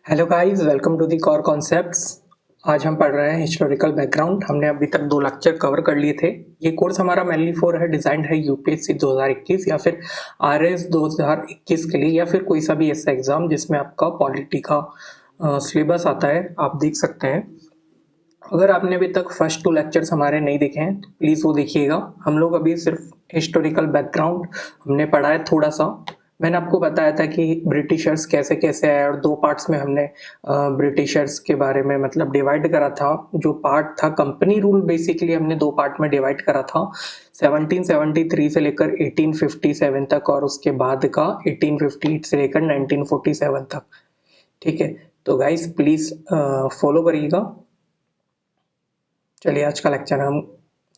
Hello guys, welcome to the core concepts. आज हम पढ़ रहे हैं हिस्टोरिकल बैकग्राउंड। हमने अभी तक 2 लेक्चर कवर कर लिए थे। ये कोर्स हमारा मेनली फॉर है डिजाइंड है यूपीएससी 2021 या फिर आरएस 2021 के लिए, या फिर कोई सा भी ऐसा एग्जाम जिसमें आपका पॉलिटी का सिलेबस आता है, आप देख सकते हैं। अगर आपने अभी तक फर्स्ट 2 लेक्चर्स हमारे नहीं देखे हैं तो प्लीज़ वो देखिएगा। हम लोग अभी सिर्फ हिस्टोरिकल बैकग्राउंड हमने पढ़ा है थोड़ा सा। मैंने आपको बताया था कि ब्रिटिशर्स कैसे कैसे आए, और 2 पार्ट्स में हमने ब्रिटिशर्स के बारे में मतलब डिवाइड करा था। जो पार्ट था कंपनी रूल, बेसिकली हमने 2 पार्ट में डिवाइड करा था, 1773 से लेकर 1857 तक, और उसके बाद का 1858 से लेकर 1947 तक। ठीक है, तो गाइस प्लीज़ फॉलो करिएगा। चलिए आज का लेक्चर हम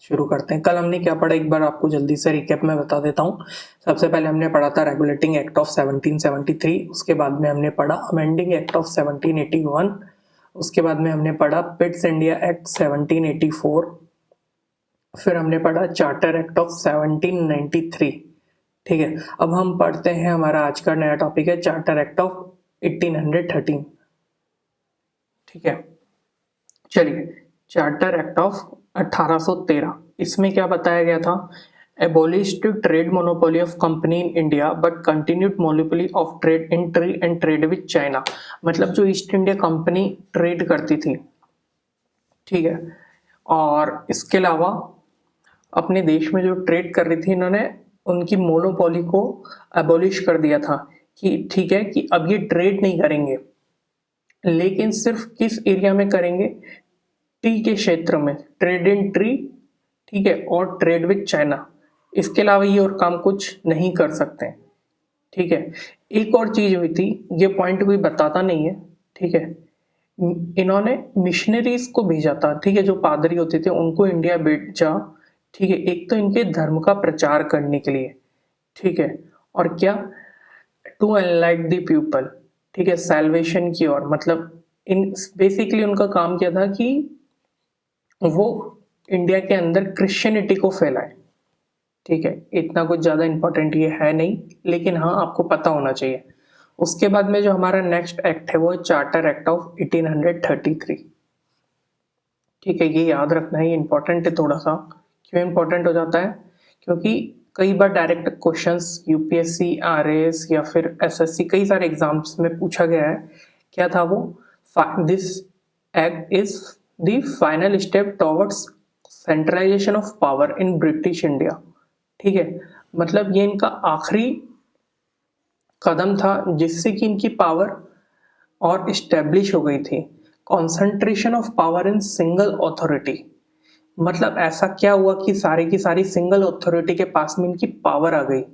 शुरू करते हैं। कल हमने क्या पढ़ा, एक बार आपको जल्दी से रिकैप में बता देता हूँ। सबसे पहले हमने पढ़ा था रेगुलेटिंग एक्ट ऑफ 1773, उसके बाद में हमने पढ़ा अमेंडिंग एक्ट ऑफ 1781, उसके बाद में हमने पढ़ा पिट्स इंडिया एक्ट 1784, फिर हमने पढ़ा चार्टर एक्ट ऑफ 1793। ठीक है, अब हम पढ़ते हैं, हमारा आज का नया टॉपिक है चार्टर एक्ट ऑफ 1813। ठीक है, चलिए, चार्टर एक्ट ऑफ 1813, इसमें क्या बताया गया था? एबोलिश्ड trade monopoly of company in India but continued monopoly of trade in tree and trade with China. मतलब जो ईस्ट इंडिया कंपनी ट्रेड करती थी, ठीक है, और इसके अलावा अपने देश में जो ट्रेड कर रही थी, इन्होंने उनकी मोनोपोली को एबोलिश कर दिया था कि ठीक है कि अब ये ट्रेड नहीं करेंगे, लेकिन सिर्फ किस एरिया में करेंगे? टी के क्षेत्र में, ट्रेड इन ट्री, ठीक है, और ट्रेड विद चाइना। इसके अलावा ये और काम कुछ नहीं कर सकते। ठीक है, एक और चीज हुई थी, ये पॉइंट कोई बताता नहीं है। ठीक है, इन्होंने मिशनरीज को भेजा था, ठीक है, जो पादरी होते थे उनको इंडिया भेजा। ठीक है, एक तो इनके धर्म का प्रचार करने के लिए, ठीक है, और क्या, टू एनलाइट द पीपल, ठीक है, सैल्वेशन की ओर। मतलब इन बेसिकली उनका काम क्या था कि वो इंडिया के अंदर क्रिश्चियनिटी को फैलाए। ठीक है, इतना कुछ ज़्यादा इंपॉर्टेंट ये है नहीं, लेकिन हाँ आपको पता होना चाहिए। उसके बाद में जो हमारा नेक्स्ट एक्ट है वो है चार्टर एक्ट ऑफ 1833। ठीक है, ये याद रखना है, ये इंपॉर्टेंट है थोड़ा सा। क्यों इंपॉर्टेंट हो जाता है? क्योंकि कई बार डायरेक्ट क्वेश्चंस यूपीएससी, आरएएस या फिर एसएससी, कई सारे एग्जाम्स में पूछा गया है। क्या था वो? This act is the final step towards centralisation of power in British India. ठीक है, मतलब ये इनका आखिरी कदम था जिससे कि इनकी पावर और इस्टेब्लिश हो गई थी। Concentration of power in single authority, मतलब ऐसा क्या हुआ कि सारी की सारी सिंगल अथॉरिटी के पास में इनकी पावर आ गई।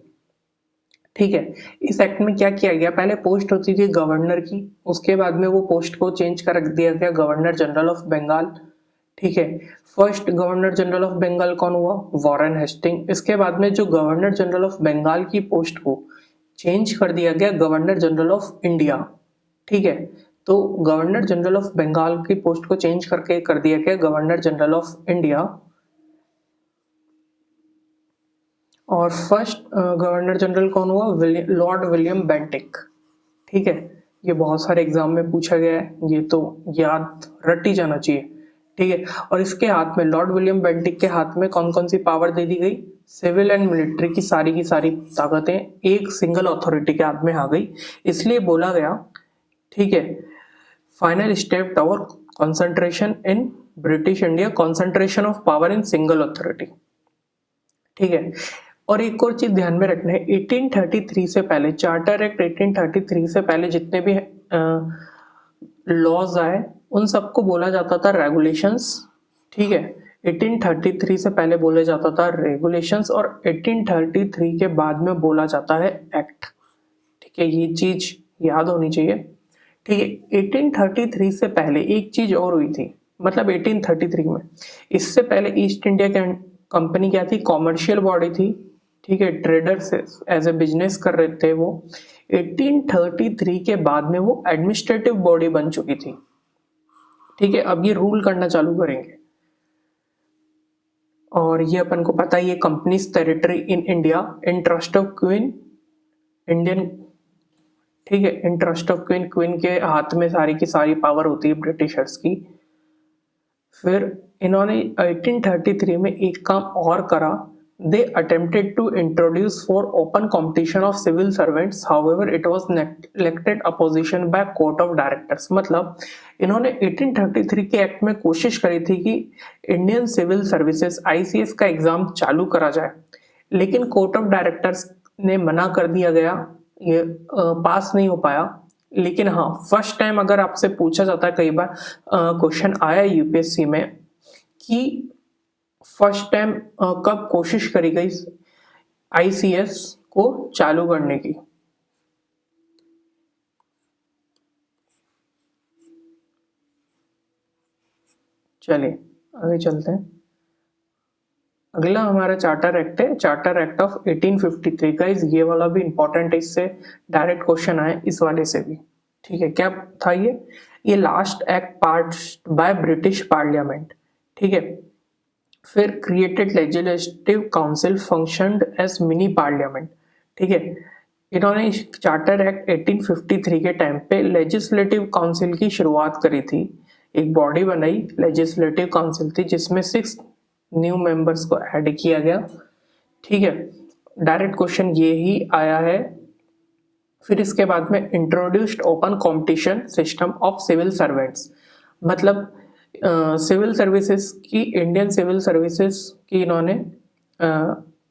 ठीक है, इस एक्ट में क्या किया गया, पहले पोस्ट होती थी गवर्नर की, उसके बाद में वो पोस्ट को चेंज कर दिया गया गवर्नर जनरल ऑफ बंगाल। ठीक है, first governor general of Bengal कौन हुआ? Warren Hasting. इसके बाद में जो गवर्नर जनरल ऑफ बंगाल की पोस्ट को चेंज कर दिया गया गवर्नर जनरल ऑफ इंडिया। ठीक है, तो गवर्नर जनरल ऑफ बंगाल की पोस्ट को चेंज करके कर दिया गया गवर्नर जनरल ऑफ इंडिया। और फर्स्ट गवर्नर जनरल कौन हुआ? Lord William Bentinck. ठीक है, ये बहुत सारे एग्जाम में पूछा गया है, ये तो याद रट ही जाना चाहिए। ठीक है, और इसके हाथ में, लॉर्ड विलियम बेंटिक के हाथ में कौन कौन सी पावर दे दी गई? सिविल एंड मिलिट्री की सारी ताकतें एक सिंगल अथॉरिटी के हाथ में आ गई। इसलिए बोला गया, ठीक है, final step tower concentration in British India, concentration of power in single authority. ठीक है, और एक और चीज ध्यान में रखना है, 1833 से पहले, चार्टर एक्ट 1833 से पहले जितने भी लॉज आए उन सबको बोला जाता था रेगुलेशंस। ठीक है, 1833 से पहले बोले जाता था रेगुलेशंस, और 1833 के बाद में बोला जाता है एक्ट। ठीक है, ये चीज याद होनी चाहिए। ठीक है, 1833 से पहले एक चीज और हुई थी, मतलब 1833 में, इससे पहले ईस्ट इंडिया कंपनी क्या थी? कॉमर्शियल बॉडी थी। ठीक है, ट्रेडर से एज ए बिजनेस कर रहे थे वो। 1833 के बाद में वो एडमिनिस्ट्रेटिव बॉडी बन चुकी थी। ठीक है, अब ये रूल करना चालू करेंगे, और ये अपन को पता ही है, companies territory in India in trust of queen Indian ठीक है, in trust of queen, queen के हाथ में सारी की सारी पावर होती है ब्रिटिशर्स की। फिर इन्होंने 1833 में एक काम और करा, they attempted to introduce for open competition of civil servants, however it was neglected opposition by court of directors. मतलब इन्होंने 1833 के एक्ट में कोशिश करी थी कि इंडियन सिविल सर्विसेज आईसीएस का एग्जाम चालू करा जाए, लेकिन कोर्ट ऑफ डायरेक्टर्स ने मना कर दिया गया, ये पास नहीं हो पाया। लेकिन हाँ, फर्स्ट टाइम अगर आपसे पूछा जाता है, कई बार क्वेश्चन आया यूपीएससी में कि फर्स्ट टाइम कब कोशिश करी गई आईसीएस को चालू करने की। चलिए आगे चलते हैं। अगला हमारा चार्टर एक्ट है, चार्टर एक्ट ऑफ 1853। गाइस ये वाला भी इंपॉर्टेंट है, इससे डायरेक्ट क्वेश्चन आए इस वाले से भी। ठीक है, क्या था ये last act pass by British parliament. ठीक है, फिर created legislative council functioned as mini parliament. ठीक है, इन्होंने चार्टर एक्ट 1853 के टाइम पे लेजिस्लेटिव काउंसिल की शुरुआत करी थी, एक बॉडी बनाई लेजिस्लेटिव काउंसिल थी जिसमें 6 न्यू मेंबर्स को ऐड किया गया। ठीक है, डायरेक्ट क्वेश्चन ये ही आया है। फिर इसके बाद में introduced open competition system of civil servants. मतलब सिविल सर्विसेज की, इंडियन सिविल सर्विसेज की इन्होंने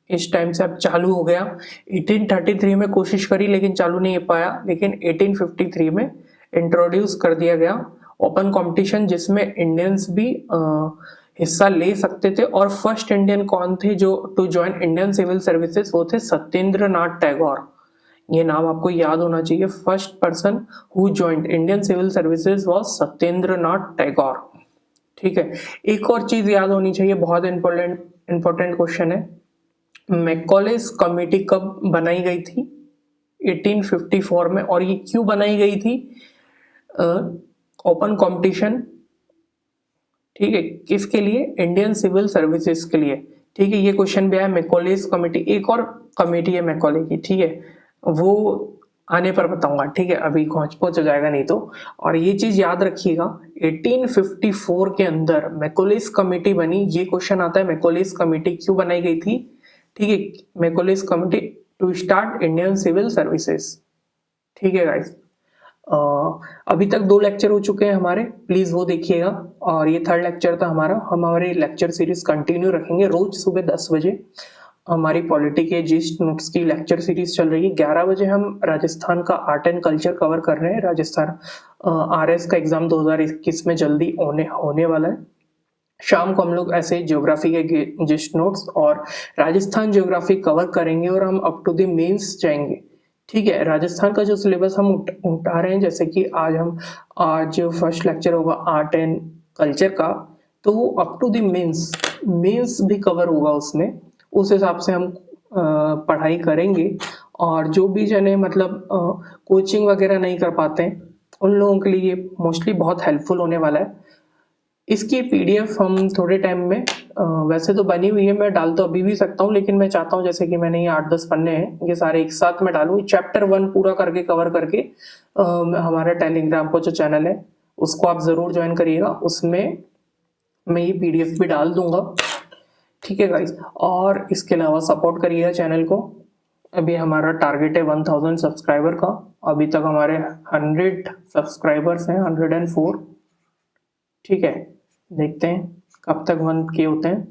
इस टाइम से अब चालू हो गया। 1833 में कोशिश करी लेकिन चालू नहीं हो पाया, लेकिन 1853 में इंट्रोड्यूस कर दिया गया ओपन कंपटीशन, जिसमें इंडियंस भी हिस्सा ले सकते थे। और फर्स्ट इंडियन कौन थे जो to join Indian civil services, वो थे सत्येंद्र नाथ टैगोर। ये नाम आपको याद होना चाहिए। First person who joined Indian civil services was Satyendra Nath Tagore. ठीक है, एक और चीज याद होनी चाहिए, बहुत इंपॉर्टेंट क्वेश्चन है। मैकॉलेस कमेटी कब बनाई गई थी? 1854 में। और ये क्यों बनाई गई थी? ओपन कंपटीशन, ठीक है, किसके लिए? इंडियन सिविल सर्विसेज के लिए। ठीक है, ये क्वेश्चन भी आया। मैकॉलेस कमेटी, एक और कमेटी है मैकॉले की, ठीक है, वो आने पर बताऊंगा। ठीक है, अभी पहुंच हो जाएगा नहीं तो। और ये चीज याद रखिएगा, 1854 के अंदर मैकॉलेस कमेटी बनी। ये क्वेश्चन आता है, मैकॉलेस कमेटी क्यों बनाई गई थी? ठीक है, Macaulay's committee to start Indian civil services. ठीक है गाइस, अभी तक 2 लेक्चर हो चुके हैं हमारे, प्लीज वो देखिएगा। और ये 3rd लेक्चर था हमारा। हम हमारे लेक्चर सीरीज कंटिन्यू रखेंगे, रोज सुबह 10 बजे हमारी पॉलिटी के जिस्ट नोट्स की लेक्चर सीरीज चल रही है। 11 बजे हम राजस्थान का आर्ट एंड कल्चर कवर कर रहे हैं। राजस्थान आरएस का एग्जाम 2021 में जल्दी होने वाला है। शाम को हम लोग ऐसे ज्योग्राफी के जिस्ट नोट्स और राजस्थान ज्योग्राफी कवर करेंगे और हम अप टू द मेंस जाएंगे। ठीक है, राजस्थान का जो सिलेबस हम उठा रहे हैं, जैसे कि आज फर्स्ट लेक्चर होगा आर्ट एंड कल्चर का, तो वो अप टू द मेंस भी कवर होगा उसमें। उस हिसाब से हम पढ़ाई करेंगे। और जो भी जने मतलब कोचिंग वगैरह नहीं कर पाते हैं, उन लोगों के लिए मोस्टली बहुत हेल्पफुल होने वाला है। इसकी पीडीएफ हम थोड़े टाइम में, वैसे तो बनी हुई है, मैं डाल तो अभी भी सकता हूँ, लेकिन मैं चाहता हूँ जैसे कि मैंने ये 8-10 पन्ने हैं, ये सारे एक साथ में डालूँ, चैप्टर 1 पूरा करके कवर करके। हमारा टेलीग्राम को जो चैनल है उसको आप जरूर ज्वाइन करिएगा, उसमें मैं ये पीडीएफ भी डाल दूंगा। ठीक है गाइस, और इसके अलावा सपोर्ट करिएगा चैनल को। अभी हमारा टारगेट है 1000 सब्सक्राइबर का। अभी तक हमारे 100 सब्सक्राइबर्स हैं, 104। ठीक है, देखते हैं कब तक 1K होते हैं।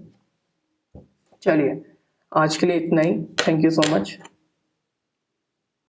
चलिए, आज के लिए इतना ही। Thank you so much.